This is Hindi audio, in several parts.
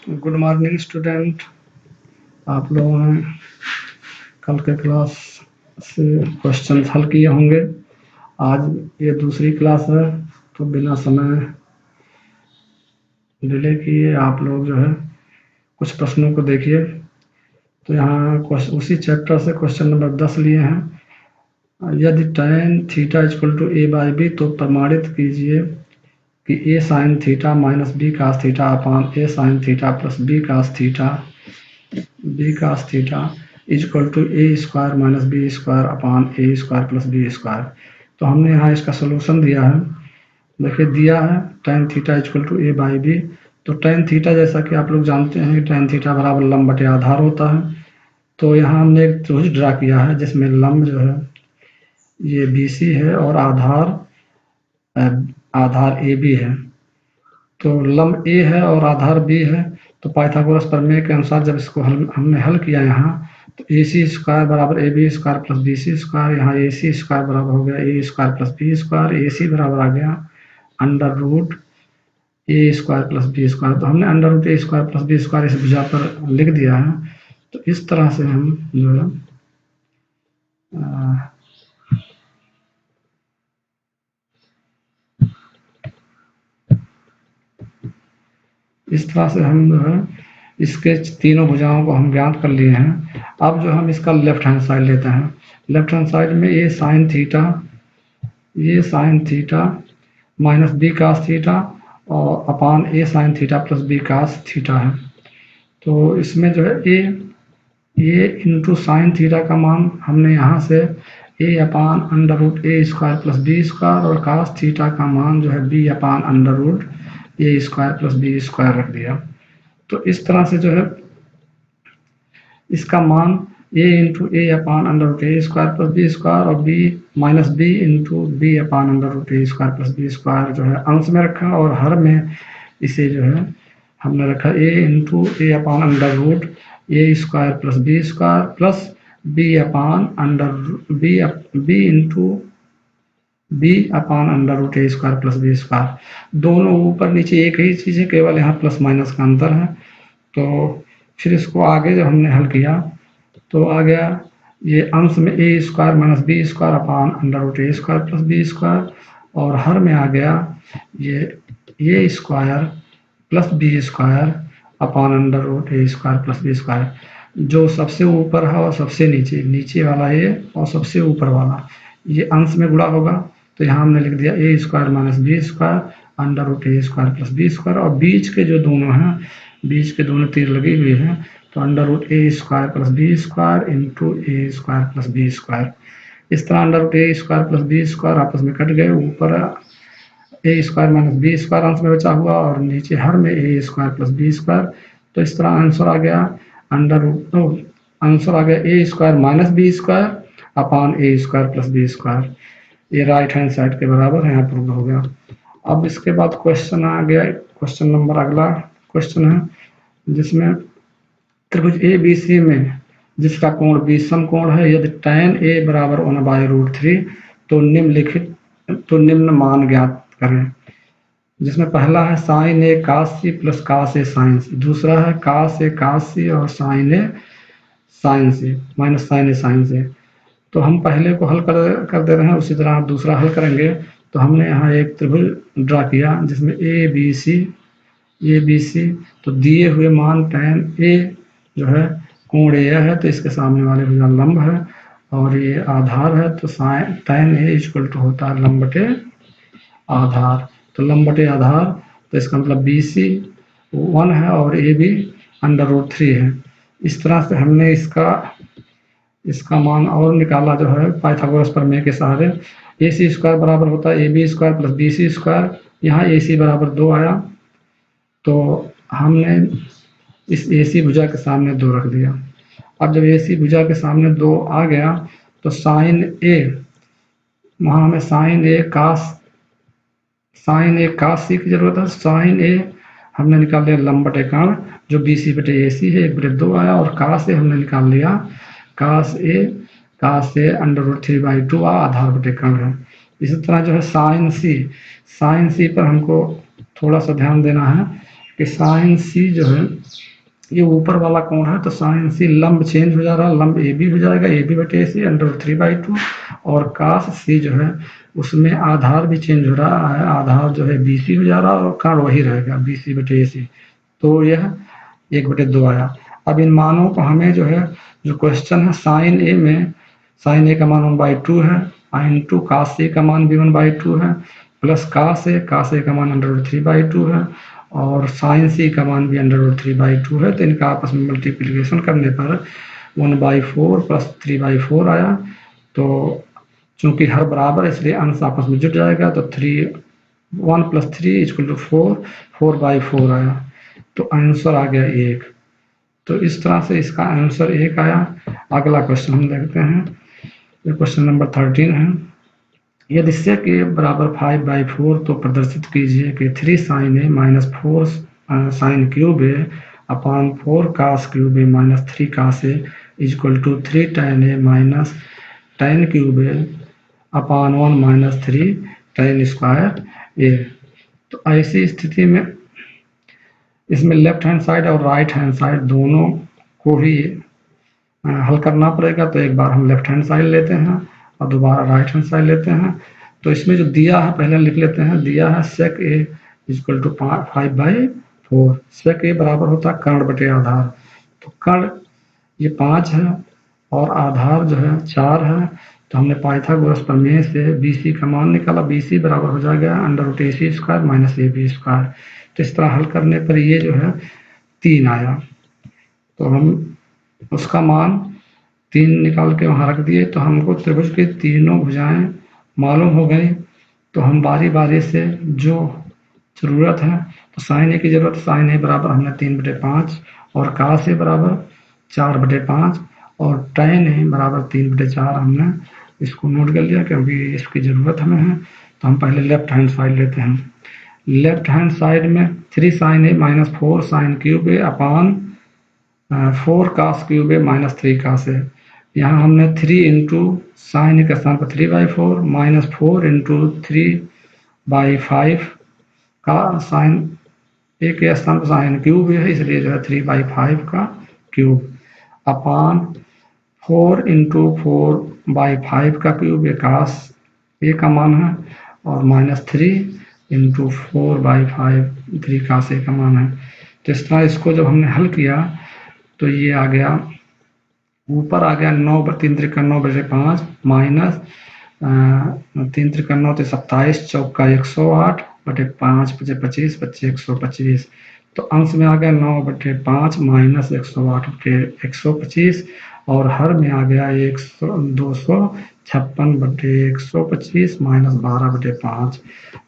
Good morning student. आप लोगों ने कल के क्लास से क्वेश्चन हल किए होंगे। आज ये दूसरी क्लास है, तो बिना समय डिले किए आप लोग जो है कुछ प्रश्नों को देखिए। तो यहाँ उसी चैप्टर से क्वेश्चन नंबर 10 लिए हैं। यदि tan theta equal to a by B, तो प्रमाणित कीजिए कि a sine theta minus B cos theta upon a sine theta plus b cos theta equal to a square minus B square upon a square plus B square. तो हमने यहाँ इसका सोल्यूशन दिया है। देखिए दिया है tan theta equal to a by B. तो tan थीटा जैसा कि आप लोग जानते हैं कि tan थीटा बराबर लंब बटे आधार होता है। तो यहाँ हमने एक त्रिभुज ड्रा किया है जिसमें लंब जो है ये BC है और आधार AB है। तो लंब A है और आधार B है। तो पाइथागोरस प्रमेय के अनुसार जब इसको हमने हल किया यहाँ, तो AC स्क्वायर बराबर AB square plus BC square, यहाँ AC स्क्वायर बराबर हो गया A square plus B square, AC बराबर आ गया under root A square plus B square. तो हमने under root A square plus B square इस भुजा पर लिख दिया है। तो इस तरह से हम जो है इस तरह से हम जो है इसके तीनों भुजाओं को हम ज्ञात कर लिए हैं। अब जो हम इसका लेफ्ट हैंड साइड लेते हैं। लेफ्ट हैंड साइड में ये sine theta minus B cos theta और upon a sine theta plus b cos theta है। तो इसमें जो है ए इंटू साइन थीटा का मान हमने यहाँ से ए upon under root A square plus B square और कास थीटा का मान जो है B upon under root A square plus B square रख दिया। तो इस तरह से जो है इसका मान a into A upon under root A square plus B square और b minus B into B upon under root A square plus B square जो है अंश में रखा और हर में इसे जो है हमने रखा a into A upon under root A square plus B square plus B upon under B into B upon under root A square plus B square. दोनों ऊपर नीचे एक ही चीज़ है, केवल यहाँ प्लस माइनस का अंतर है। तो फिर इसको आगे जब हमने हल किया तो आ गया ये अंश में A square minus B square upon under root A square plus B square और हर में आ गया ये square plus B square upon under root A square plus B square. जो सबसे ऊपर है और सबसे नीचे वाला ये और सबसे ऊपर वाला ये अंश में गुणा होगा। तो यहाँ हमने लिख दिया A square minus B square under root A square plus B square और बीच के जो दोनों हैं, बीच के दोनों तीर लगे हुए हैं, तो under root A square plus B square into A square plus B square. इस तरह under root A square plus B square आपस में कट गए। ऊपर A square minus B square अंश में बचा हुआ और नीचे हर में A square plus B square. तो इस तरह आंसर आ गया आंसर आ गया A square minus B square upon A square plus B square. ये राइट हैंड साइड के बराबर है, यहाँ प्रूव हो गया। अब इसके बाद क्वेश्चन आ गया, क्वेश्चन नंबर अगला क्वेश्चन है जिसमें त्रिभुज ए बी सी में जिसका कोण 20 समकोण है, यदि tan a बराबर 1/√3 तो निम्न मान ज्ञात करें। जिसमें पहला है साइन ए कास सी प्लस कास ए साइन सी, दूसरा है कास ए कास सी और साइन ए साइन सी माइनस साइन ए साइन सी। तो हम पहले को हल कर दे रहे हैं, उसी तरह दूसरा हल करेंगे। तो हमने यहाँ एक त्रिभुज ड्रा किया जिसमें ए बी सी। तो दिए हुए मान tan a जो है कोण ए है, तो इसके सामने वाले भुजा लंब है और ये आधार है। तो tan a इक्वल टू होता है लंब बटे आधार। तो लंब बटे आधार, तो इसका मतलब BC 1 है और ए भी अंडर रूट 3 है। इस तरह से हमने इसका मान और निकाला जो है पाइथागोरस प्रमेय के सहारे। AC स्क्वायर बराबर होता है AB square plus BC square. यहाँ AC बराबर 2 आया, तो हमने इस AC भुजा के सामने 2 रख दिया। अब जब AC भुजा के सामने 2 आ गया तो साइन A, वहाँ हमें साइन ए कास सी की जरूरत है। साइन ए हमने निकाल लिया लंब बटे कर्ण जो BC बटे AC है, 1/2 आया और कास ए हमने निकाल लिया कास ए अंडर रूट 3/2 आधार बटे कर्ण है। इसी तरह जो है साइन सी पर हमको थोड़ा सा ध्यान देना है कि साइन सी जो है ये ऊपर वाला कोण है, तो साइन सी लंब चेंज हो जा रहा है, लंब ए बी हो जाएगा, ए बी बटे सी √3/2, और कास सी जो है उसमें आधार भी चेंज हो रहा है, आधार जो है बी सी हो जा रहा है और कर्ण वही रहेगा बी सी बटे सी, तो यह 1/2 आया। अब इन मानों को हमें जो है, जो क्वेश्चन है साइन ए में, साइन ए का मान 1/2 है, इंटू कास ए का मान भी 1/2 है, प्लस कास ए का मान √3/2 है, और साइन सी का मान भी √3/2 है। तो इनका आपस में मल्टीप्लिकेशन करने पर 1/4 प्लस 3/4 आया। तो चूंकि हर बराबर इसलिए अंश आपस में जुट जाएगा, तो 1 + 3 = 4, 4/4 आया। तो आंसर आ गया 1। तो इस तरह से इसका आंसर 1 आया। अगला क्वेश्चन हम देखते हैं, ये क्वेश्चन नंबर 13 है। यदि sec a = 5/4 तो प्रदर्शित कीजिए कि 3 sin a - 4 sin cube a upon 4 cos cube a - 3 cos a = 3 tan a - tan cube a upon 1 - 3 tan square a। तो ऐसी स्थिति में इसमें लेफ्ट हैंड साइड और राइट हैंड साइड दोनों को ही हल करना पड़ेगा। तो एक बार हम लेफ्ट हैंड साइड लेते हैं और दोबारा राइट हैंड साइड लेते हैं। तो इसमें जो दिया है पहले लिख लेते हैं, दिया है sec a = 5/4। sec a बराबर होता है कर्ण बटे आधार। तो कर्ण ये 5 है और आधार जो है 4 है। तो हमने पाइथागोरस प्रमेय से BC का मान निकाला, BC बराबर हो जाएगा √AC² - AB²। तो इस तरह हल करने पर ये जो है 3 आया। तो हम उसका मान 3 निकाल के वहाँ रख दिए। तो हमको त्रिभुज की तीनों भुजाएं मालूम हो गई। तो हम बारी बारी से जो ज़रूरत है, तो साइन ए की ज़रूरत, साइन ए बराबर हमने 3/5 और कास ए बराबर 4/5 और टैन ए बराबर 3/4 हमने इसको नोट कर लिया क्योंकि इसकी ज़रूरत हमें है। तो हम पहले लेफ्ट हैंड साइड लेते हैं। लेफ्ट हैंड साइड में 3 sin a - 4 sin cube a upon 4 cos cube a - 3 cos a। यहाँ हमने 3 इंटू साइन के स्थान पर 3/4 - 4 इंटू 3/5 का साइन ए के स्थान पर साइन क्यूब है, इसलिए जो है 3/5 का क्यूब अपॉन 4 इंटू 4/5 का क्यूब ये कास ए का मान है, और -3 इंटू 4/5 3 कास ए का मान है। तो इस तरह इसको जब हमने हल किया तो ये आ गया, ऊपर आ गया 3 × 9/5 माइनस 3 × 9 = 27, चौका 108 बटे 5 × 25 बचे 125। तो अंश में आ गया 9/5 माइनस 108 बटे 125, और हर में आ गया 256 बटे 125 माइनस 12/5।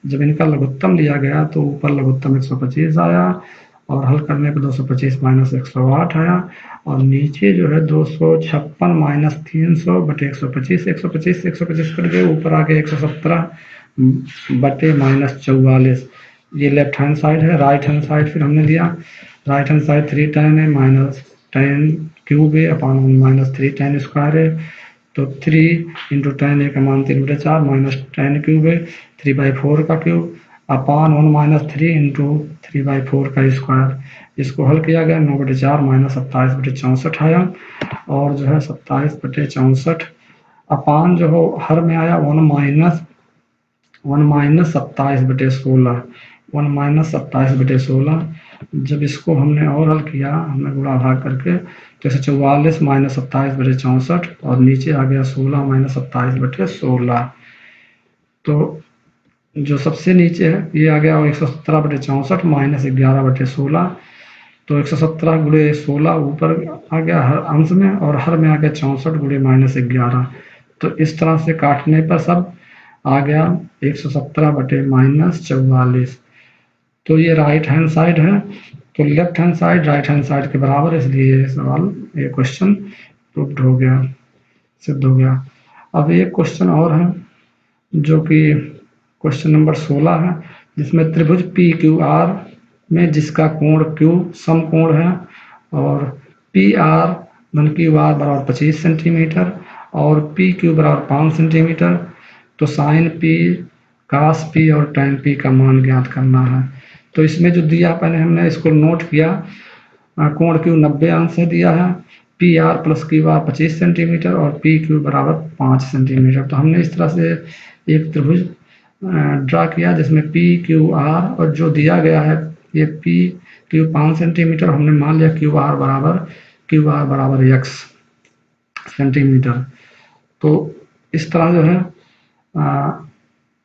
जब इनका लघुत्तम लिया गया तो ऊपर लघुत्तम 125 आया और हल करने पर 225 माइनस 108 आया, और नीचे जो है 256 माइनस 300 बटे 125, 125 कट गए, ऊपर आ गए 117 बटे -44। ये लेफ्ट हैंड साइड है। राइट हैंड साइड फिर हमने लिया, right hand side 3 tan a - tan cube a upon -3 tan square a। तो 3 इंटू tan a का मान 3/4 माइनस tan क्यूब a 3/4 का क्यूब अपॉन 1 - 3 इंटू 3/4 का स्क्वायर। इसको हल किया गया 9/4 माइनस 27/64 आया, और जो है 27/64 अपान जो हो हर में आया 1 माइनस 27/16, 1 माइनस 27/16। जब इसको हमने और हल किया, हमने गुणा भाग करके, तो 144 माइनस 27/64 और नीचे आ गया 16 माइनस 27/16। तो जो सबसे नीचे है ये आ गया 117/64 माइनस 11/16। तो 117 × 16 ऊपर आ गया हर अंश में, और हर में आ गया 64 × -11। तो इस तरह से काटने पर सब आ गया 117 बटे -44। तो ये राइट हैंड साइड है। तो left hand side right hand side के बराबर, इसलिए ये सवाल, ये क्वेश्चन प्रूव्ड हो गया, सिद्ध हो गया। अब एक क्वेश्चन और है जो कि क्वेश्चन नंबर 16 है, जिसमें त्रिभुज PQR में जिसका कोण Q समकोण है, और PR धन QR बराबर 25 सेंटीमीटर और PQ बराबर 5 सेंटीमीटर। तो साइन P, कास P और tan P का मान ज्ञात करना है। तो इसमें जो दिया पहले हमने इसको नोट किया, कोण क्यू 90 अंश से दिया है, P R plus Q are 25 centimetre और पी क्यू बराबर 5 सेंटीमीटर। तो हमने इस तरह से एक त्रिभुज ड्रा किया जिसमें पी क्यू आर और जो दिया गया है ये पी क्यू 5 सेंटीमीटर, हमने मान लिया क्यू आर बराबर एक्स सेंटीमीटर। तो इस तरह जो है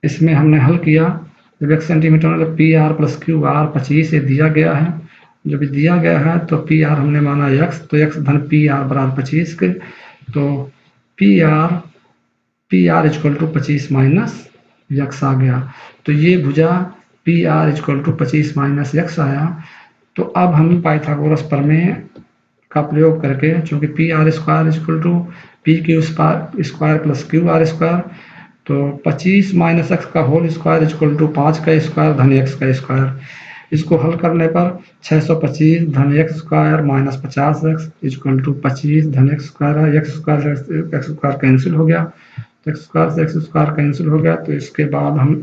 इसमें हमने हल किया, जब एक्स सेंटीमीटर मतलब P R plus Q are 25 ये दिया गया है, जब दिया गया है तो पी आर हमने माना एक्स, तो एक्स धन पी आर बराबर 25 के, तो P R equal to 25 minus X आ गया। तो ये भुजा P R equal to 25 minus X आया। तो अब हम पाइथागोरस प्रमेय का प्रयोग करके, चूंकि P R square equal to P Q square plus Q R square, तो 25 माइनस एक्स का होल स्क्वायर इक्वल टू 5 का स्क्वायर धन एक्स का स्क्वायर। इसको हल करने पर 625 धन X square minus 50 X equal to 25 धन एक्स स्क्वायर है। एक्स स्क्वायर कैंसिल हो गया, तो एक्स स्क्वायर से एक्स स्क्वायर कैंसिल हो गया। तो इसके बाद हम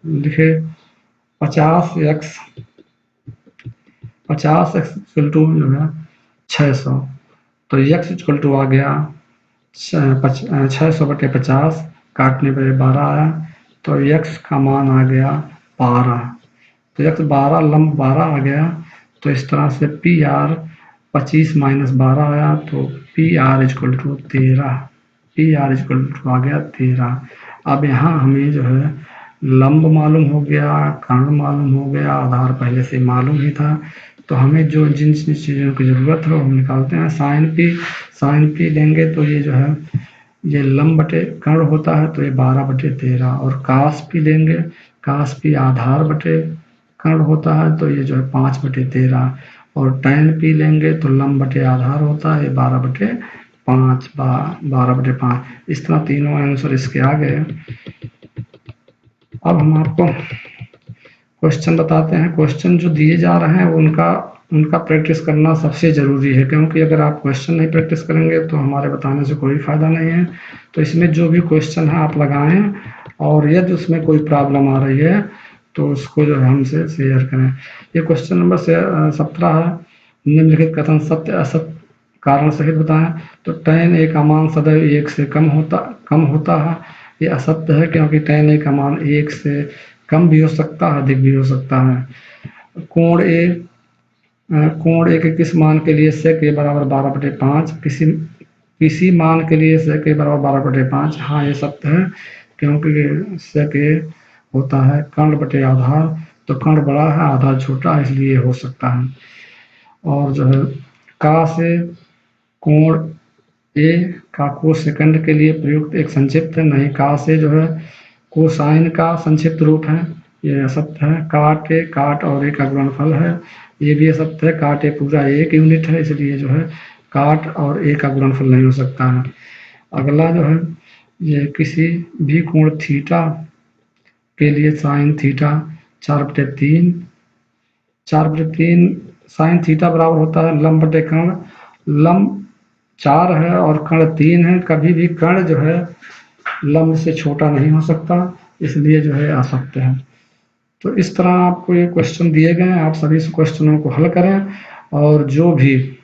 लिखे 50 एक्स इक्वल टू जो है 600, तो एक्स इक्वल टू आ गया 600/50, काटने पर 12 आया, तो एक्स का मान आ गया 12। तो एक्स 12 लंब 12 आ गया। तो इस तरह से पी आर 25 माइनस 12 आया, तो P R equal to 13, P R equal to आ गया 13। अब यहाँ हमें जो है लंब मालूम हो गया, कर्ण मालूम हो गया, आधार पहले से मालूम ही था। तो हमें जो जिन चीज़ों की ज़रूरत है वो हम निकालते हैं। साइन पी लेंगे तो ये जो है ये लंब बटे कर्ण होता है, तो ये 12/13, और कास पी लेंगे, कास पी आधार बटे कर्ण होता है, तो ये जो है 5/13, और टैन पी लेंगे तो लंब बटे आधार होता है, ये 12/5। इस तरह तीनों आंसर इसके आ गए। अब हम आपको क्वेश्चन बताते हैं। क्वेश्चन जो दिए जा रहे हैं उनका प्रैक्टिस करना सबसे ज़रूरी है, क्योंकि अगर आप क्वेश्चन नहीं प्रैक्टिस करेंगे तो हमारे बताने से कोई फ़ायदा नहीं है। तो इसमें जो भी क्वेश्चन है आप लगाएं, और यदि उसमें कोई प्रॉब्लम आ रही है तो उसको जो है हमसे शेयर करें। ये क्वेश्चन नंबर 17 है। निम्नलिखित कथन सत्य असत्य कारण सहित बताएं। तो tan a का मान सदैव 1 से कम होता है। ये असत्य है, क्योंकि tan a का मान 1 से कम भी हो सकता है, अधिक भी हो सकता है। कोण ए के किस मान के लिए sec a बराबर 12/5, किसी मान के लिए sec a बराबर 12/5। हाँ, ये सत्य है, क्योंकि sec a होता है कर्ण बटे आधार, तो कर्ण बड़ा है आधार छोटा है, इसलिए हो सकता है। और जो है का से कोण ए का कोसेकंड के लिए प्रयुक्त एक संक्षिप्त है, नहीं, का से जो है कोसाइन का संक्षिप्त रूप है, ये असत्य है। काट और ए का गुणनफल है, ये भी असत्य है। काट ए पूरा 1 यूनिट है, इसलिए जो है काट और ए का गुणनफल नहीं हो सकता है। अगला जो है ये किसी भी कोण थीटा के लिए साइन थीटा 4/3 साइन थीटा बराबर होता है लंब बटे कर्ण। लंब 4 है और कर्ण 3 है, कभी भी कर्ण जो है लंब से छोटा नहीं हो सकता, इसलिए जो है असत्य है। तो इस तरह आपको ये क्वेश्चन दिए गए हैं, आप सभी क्वेश्चनों को हल करें, और जो भी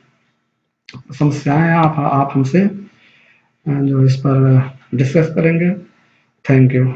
समस्याएं आप हमसे जो इस पर डिस्कस करेंगे। Thank you.